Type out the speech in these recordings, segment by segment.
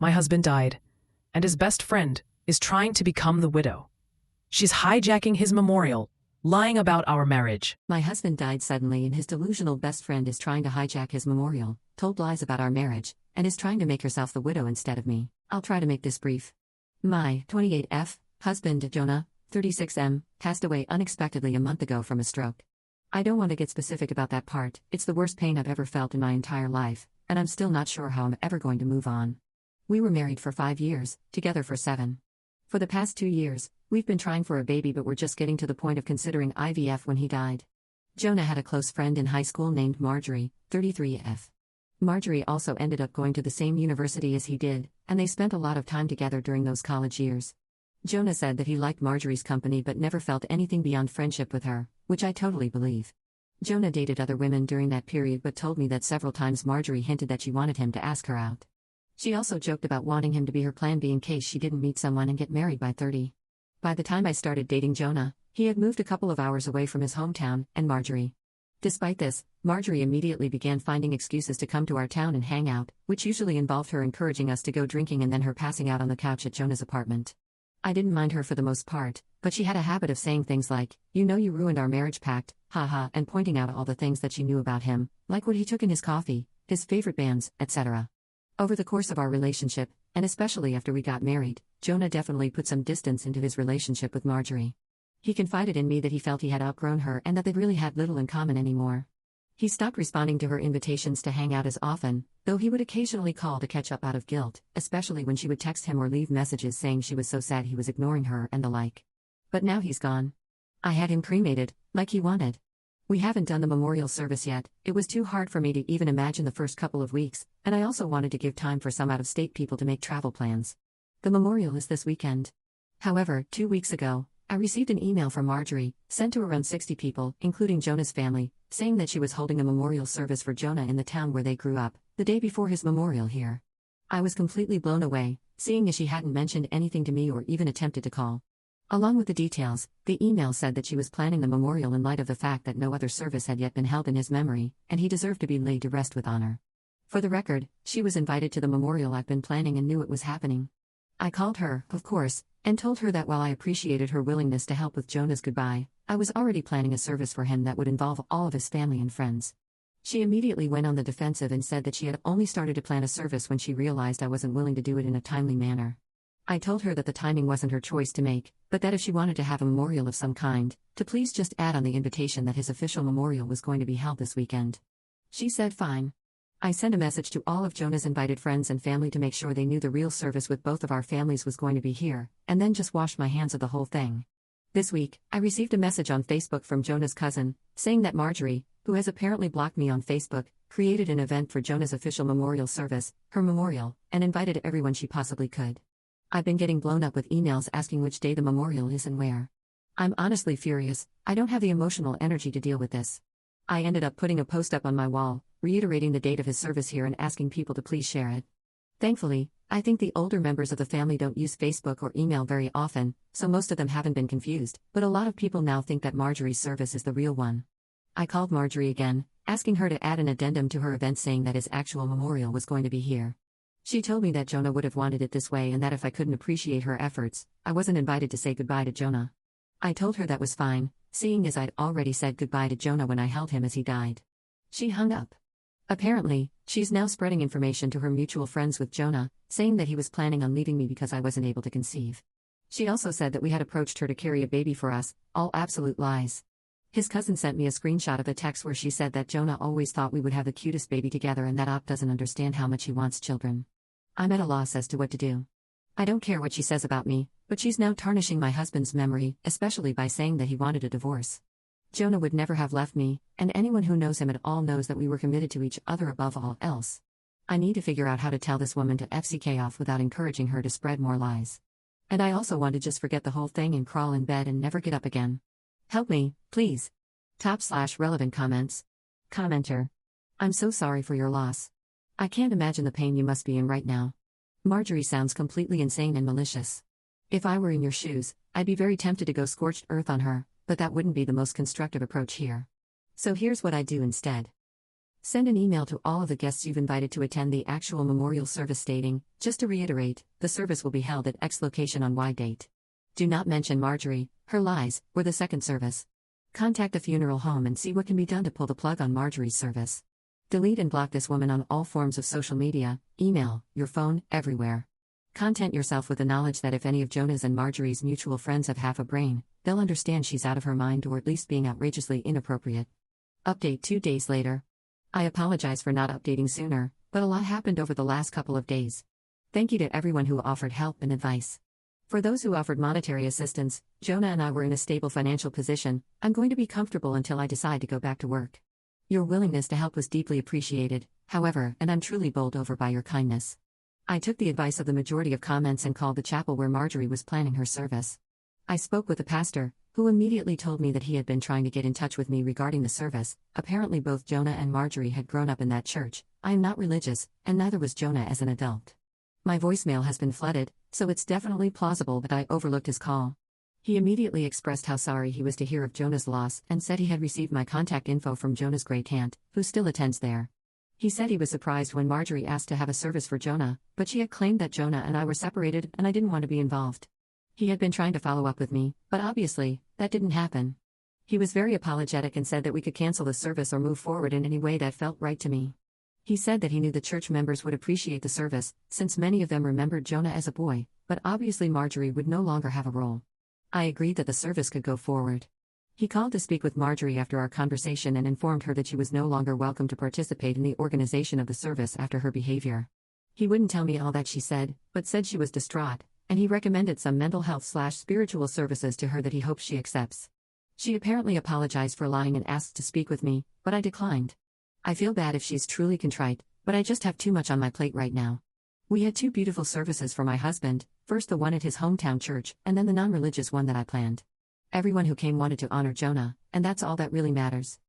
My husband died, and his best friend is trying to become the widow. She's hijacking his memorial, lying about our marriage. My husband died suddenly and his delusional best friend is trying to hijack his memorial, told lies about our marriage, and is trying to make herself the widow instead of me. I'll try to make this brief. My 28F husband, Jonah, 36M, passed away unexpectedly a month ago from a stroke. I don't want to get specific about that part, it's the worst pain I've ever felt in my entire life, and I'm still not sure how I'm ever going to move on. We were married for 5 years, together for 7. For the past 2 years, we've been trying for a baby but we're just getting to the point of considering IVF when he died. Jonah had a close friend in high school named Marjorie, 33F. Marjorie also ended up going to the same university as he did, and they spent a lot of time together during those college years. Jonah said that he liked Marjorie's company but never felt anything beyond friendship with her, which I totally believe. Jonah dated other women during that period but told me that several times Marjorie hinted that she wanted him to ask her out. She also joked about wanting him to be her plan B in case she didn't meet someone and get married by 30. By the time I started dating Jonah, he had moved a couple of hours away from his hometown and Marjorie. Despite this, Marjorie immediately began finding excuses to come to our town and hang out, which usually involved her encouraging us to go drinking and then her passing out on the couch at Jonah's apartment. I didn't mind her for the most part, but she had a habit of saying things like, "You know you ruined our marriage pact, haha," and pointing out all the things that she knew about him, like what he took in his coffee, his favorite bands, etc. Over the course of our relationship, and especially after we got married, Jonah definitely put some distance into his relationship with Marjorie. He confided in me that he felt he had outgrown her and that they really had little in common anymore. He stopped responding to her invitations to hang out as often, though he would occasionally call to catch up out of guilt, especially when she would text him or leave messages saying she was so sad he was ignoring her and the like. But now he's gone. I had him cremated, like he wanted. We haven't done the memorial service yet, it was too hard for me to even imagine the first couple of weeks, and I also wanted to give time for some out-of-state people to make travel plans. The memorial is this weekend. However, 2 weeks ago, I received an email from Marjorie, sent to around 60 people, including Jonah's family, saying that she was holding a memorial service for Jonah in the town where they grew up, the day before his memorial here. I was completely blown away, seeing as she hadn't mentioned anything to me or even attempted to call. Along with the details, the email said that she was planning the memorial in light of the fact that no other service had yet been held in his memory, and he deserved to be laid to rest with honor. For the record, she was invited to the memorial I've been planning and knew it was happening. I called her, of course, and told her that while I appreciated her willingness to help with Jonah's goodbye, I was already planning a service for him that would involve all of his family and friends. She immediately went on the defensive and said that she had only started to plan a service when she realized I wasn't willing to do it in a timely manner. I told her that the timing wasn't her choice to make, but that if she wanted to have a memorial of some kind, to please just add on the invitation that his official memorial was going to be held this weekend. She said fine. I sent a message to all of Jonah's invited friends and family to make sure they knew the real service with both of our families was going to be here, and then just washed my hands of the whole thing. This week, I received a message on Facebook from Jonah's cousin, saying that Marjorie, who has apparently blocked me on Facebook, created an event for Jonah's official memorial service, her memorial, and invited everyone she possibly could. I've been getting blown up with emails asking which day the memorial is and where. I'm honestly furious, I don't have the emotional energy to deal with this. I ended up putting a post up on my wall, reiterating the date of his service here and asking people to please share it. Thankfully, I think the older members of the family don't use Facebook or email very often, so most of them haven't been confused, but a lot of people now think that Marjorie's service is the real one. I called Marjorie again, asking her to add an addendum to her event saying that his actual memorial was going to be here. She told me that Jonah would have wanted it this way and that if I couldn't appreciate her efforts, I wasn't invited to say goodbye to Jonah. I told her that was fine, seeing as I'd already said goodbye to Jonah when I held him as he died. She hung up. Apparently, she's now spreading information to her mutual friends with Jonah, saying that he was planning on leaving me because I wasn't able to conceive. She also said that we had approached her to carry a baby for us, all absolute lies. His cousin sent me a screenshot of a text where she said that Jonah always thought we would have the cutest baby together and that Op doesn't understand how much he wants children. I'm at a loss as to what to do. I don't care what she says about me, but she's now tarnishing my husband's memory, especially by saying that he wanted a divorce. Jonah would never have left me, and anyone who knows him at all knows that we were committed to each other above all else. I need to figure out how to tell this woman to FCK off without encouraging her to spread more lies. And I also want to just forget the whole thing and crawl in bed and never get up again. Help me, please. /relevant comments. Commenter. I'm so sorry for your loss. I can't imagine the pain you must be in right now. Marjorie sounds completely insane and malicious. If I were in your shoes, I'd be very tempted to go scorched earth on her, but that wouldn't be the most constructive approach here. So here's what I do instead. Send an email to all of the guests you've invited to attend the actual memorial service stating, just to reiterate, the service will be held at X location on Y date. Do not mention Marjorie, her lies, or the second service. Contact the funeral home and see what can be done to pull the plug on Marjorie's service. Delete and block this woman on all forms of social media, email, your phone, everywhere. Content yourself with the knowledge that if any of Jonah's and Marjorie's mutual friends have half a brain, they'll understand she's out of her mind or at least being outrageously inappropriate. Update 2 days later. I apologize for not updating sooner, but a lot happened over the last couple of days. Thank you to everyone who offered help and advice. For those who offered monetary assistance, Jonah and I were in a stable financial position. I'm going to be comfortable until I decide to go back to work. Your willingness to help was deeply appreciated, however, and I'm truly bowled over by your kindness. I took the advice of the majority of comments and called the chapel where Marjorie was planning her service. I spoke with the pastor, who immediately told me that he had been trying to get in touch with me regarding the service. Apparently both Jonah and Marjorie had grown up in that church. I am not religious, and neither was Jonah as an adult. My voicemail has been flooded, so it's definitely plausible that I overlooked his call. He immediately expressed how sorry he was to hear of Jonah's loss and said he had received my contact info from Jonah's great aunt, who still attends there. He said he was surprised when Marjorie asked to have a service for Jonah, but she had claimed that Jonah and I were separated and I didn't want to be involved. He had been trying to follow up with me, but obviously, that didn't happen. He was very apologetic and said that we could cancel the service or move forward in any way that felt right to me. He said that he knew the church members would appreciate the service, since many of them remembered Jonah as a boy, but obviously Marjorie would no longer have a role. I agreed that the service could go forward. He called to speak with Marjorie after our conversation and informed her that she was no longer welcome to participate in the organization of the service after her behavior. He wouldn't tell me all that she said, but said she was distraught, and he recommended some mental health/spiritual services to her that he hopes she accepts. She apparently apologized for lying and asked to speak with me, but I declined. I feel bad if she's truly contrite, but I just have too much on my plate right now. We had 2 beautiful services for my husband, first the one at his hometown church, and then the non-religious one that I planned. Everyone who came wanted to honor Jonah, and that's all that really matters.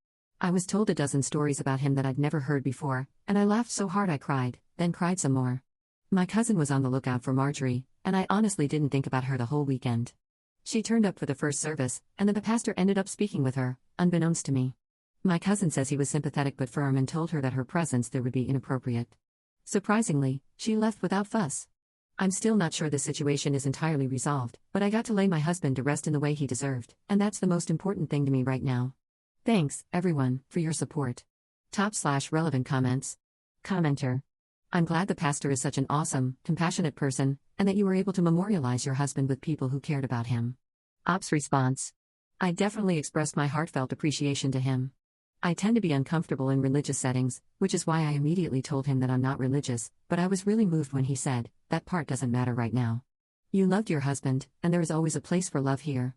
I was told a dozen stories about him that I'd never heard before, and I laughed so hard I cried, then cried some more. My cousin was on the lookout for Marjorie, and I honestly didn't think about her the whole weekend. She turned up for the first service, and then the pastor ended up speaking with her, unbeknownst to me. My cousin says he was sympathetic but firm and told her that her presence there would be inappropriate. Surprisingly, she left without fuss. I'm still not sure the situation is entirely resolved, but I got to lay my husband to rest in the way he deserved, and that's the most important thing to me right now. Thanks, everyone, for your support. Top/relevant comments. Commenter. I'm glad the pastor is such an awesome, compassionate person, and that you were able to memorialize your husband with people who cared about him. Ops response. I definitely expressed my heartfelt appreciation to him. I tend to be uncomfortable in religious settings, which is why I immediately told him that I'm not religious, but I was really moved when he said, that part doesn't matter right now. You loved your husband, and there is always a place for love here.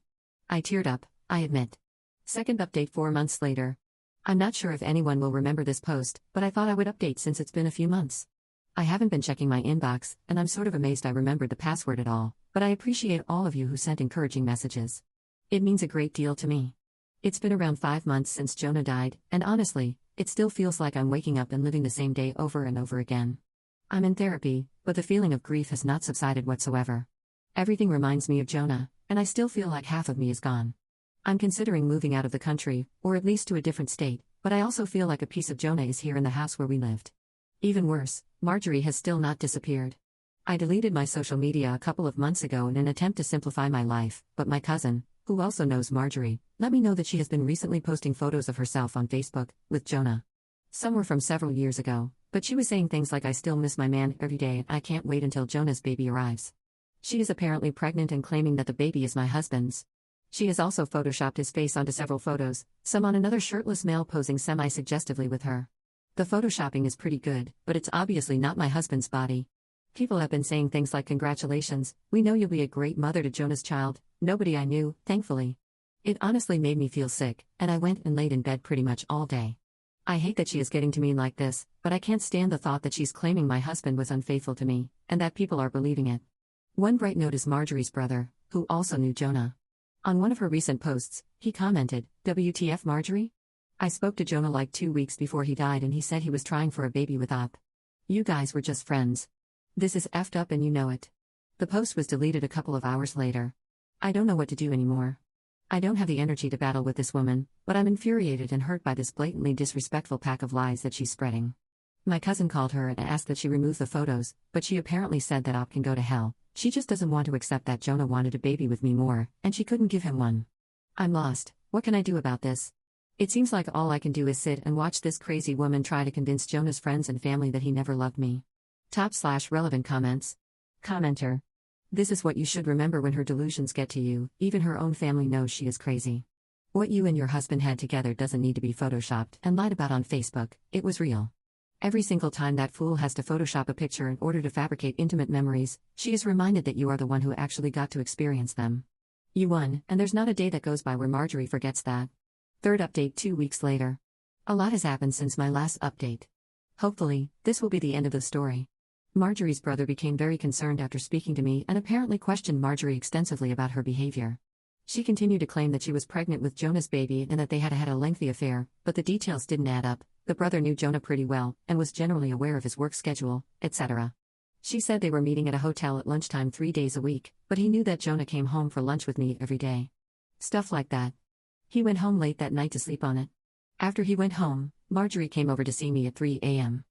I teared up, I admit. Second update 4 months later. I'm not sure if anyone will remember this post, but I thought I would update since it's been a few months. I haven't been checking my inbox, and I'm sort of amazed I remembered the password at all, but I appreciate all of you who sent encouraging messages. It means a great deal to me. It's been around 5 months since Jonah died, and honestly, it still feels like I'm waking up and living the same day over and over again. I'm in therapy, but the feeling of grief has not subsided whatsoever. Everything reminds me of Jonah, and I still feel like half of me is gone. I'm considering moving out of the country, or at least to a different state, but I also feel like a piece of Jonah is here in the house where we lived. Even worse, Marjorie has still not disappeared. I deleted my social media a couple of months ago in an attempt to simplify my life, but my cousin, who also knows Marjorie, let me know that she has been recently posting photos of herself on Facebook, with Jonah. Some were from several years ago, but she was saying things like I still miss my man every day and I can't wait until Jonah's baby arrives. She is apparently pregnant and claiming that the baby is my husband's. She has also photoshopped his face onto several photos, some on another shirtless male posing semi-suggestively with her. The photoshopping is pretty good, but it's obviously not my husband's body. People have been saying things like congratulations, we know you'll be a great mother to Jonah's child. Nobody I knew, thankfully. It honestly made me feel sick, and I went and laid in bed pretty much all day. I hate that she is getting to me like this, but I can't stand the thought that she's claiming my husband was unfaithful to me, and that people are believing it. One bright note is Marjorie's brother, who also knew Jonah. On one of her recent posts, he commented, WTF Marjorie? I spoke to Jonah like 2 weeks before he died and he said he was trying for a baby with Op. You guys were just friends. This is effed up and you know it. The post was deleted a couple of hours later. I don't know what to do anymore. I don't have the energy to battle with this woman, but I'm infuriated and hurt by this blatantly disrespectful pack of lies that she's spreading. My cousin called her and asked that she remove the photos, but she apparently said that op can go to hell. She just doesn't want to accept that Jonah wanted a baby with me more, and she couldn't give him one. I'm lost. What can I do about this? It seems like all I can do is sit and watch this crazy woman try to convince Jonah's friends and family that he never loved me. Top/relevant comments. Commenter. This is what you should remember when her delusions get to you, even her own family knows she is crazy. What you and your husband had together doesn't need to be photoshopped and lied about on Facebook, it was real. Every single time that fool has to Photoshop a picture in order to fabricate intimate memories, she is reminded that you are the one who actually got to experience them. You won, and there's not a day that goes by where Marjorie forgets that. Third update 2 weeks later. A lot has happened since my last update. Hopefully, this will be the end of the story. Marjorie's brother became very concerned after speaking to me and apparently questioned Marjorie extensively about her behavior. She continued to claim that she was pregnant with Jonah's baby and that they had a lengthy affair, but the details didn't add up. The brother knew Jonah pretty well and was generally aware of his work schedule, etc. She said they were meeting at a hotel at lunchtime 3 days a week, but he knew that Jonah came home for lunch with me every day. Stuff like that. He went home late that night to sleep on it. After he went home, Marjorie came over to see me at 3 a.m.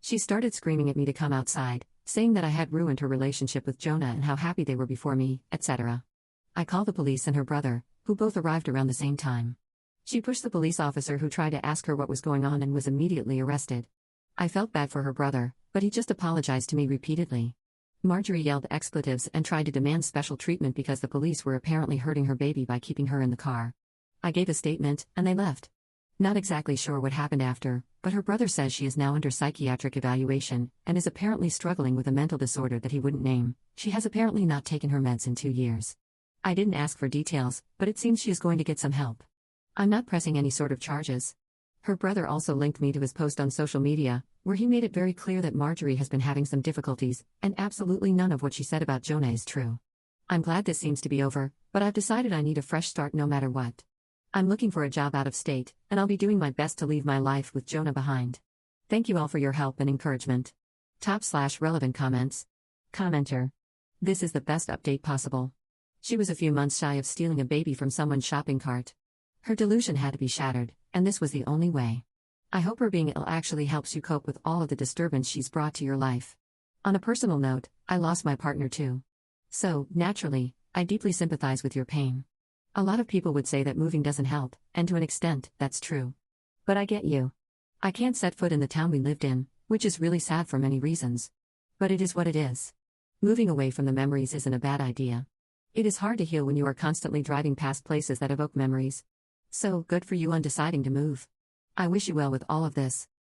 She started screaming at me to come outside, saying that I had ruined her relationship with Jonah and how happy they were before me, etc. I called the police and her brother, who both arrived around the same time. She pushed the police officer who tried to ask her what was going on and was immediately arrested. I felt bad for her brother, but he just apologized to me repeatedly. Marjorie yelled expletives and tried to demand special treatment because the police were apparently hurting her baby by keeping her in the car. I gave a statement, and they left. Not exactly sure what happened after, but her brother says she is now under psychiatric evaluation and is apparently struggling with a mental disorder that he wouldn't name. She has apparently not taken her meds in 2 years. I didn't ask for details, but it seems she is going to get some help. I'm not pressing any sort of charges. Her brother also linked me to his post on social media, where he made it very clear that Marjorie has been having some difficulties, and absolutely none of what she said about Jonah is true. I'm glad this seems to be over, but I've decided I need a fresh start no matter what. I'm looking for a job out of state, and I'll be doing my best to leave my life with Jonah behind. Thank you all for your help and encouragement. Top/relevant comments. Commenter. This is the best update possible. She was a few months shy of stealing a baby from someone's shopping cart. Her delusion had to be shattered, and this was the only way. I hope her being ill actually helps you cope with all of the disturbance she's brought to your life. On a personal note, I lost my partner too. So, naturally, I deeply sympathize with your pain. A lot of people would say that moving doesn't help, and to an extent, that's true. But I get you. I can't set foot in the town we lived in, which is really sad for many reasons. But it is what it is. Moving away from the memories isn't a bad idea. It is hard to heal when you are constantly driving past places that evoke memories. So, good for you on deciding to move. I wish you well with all of this.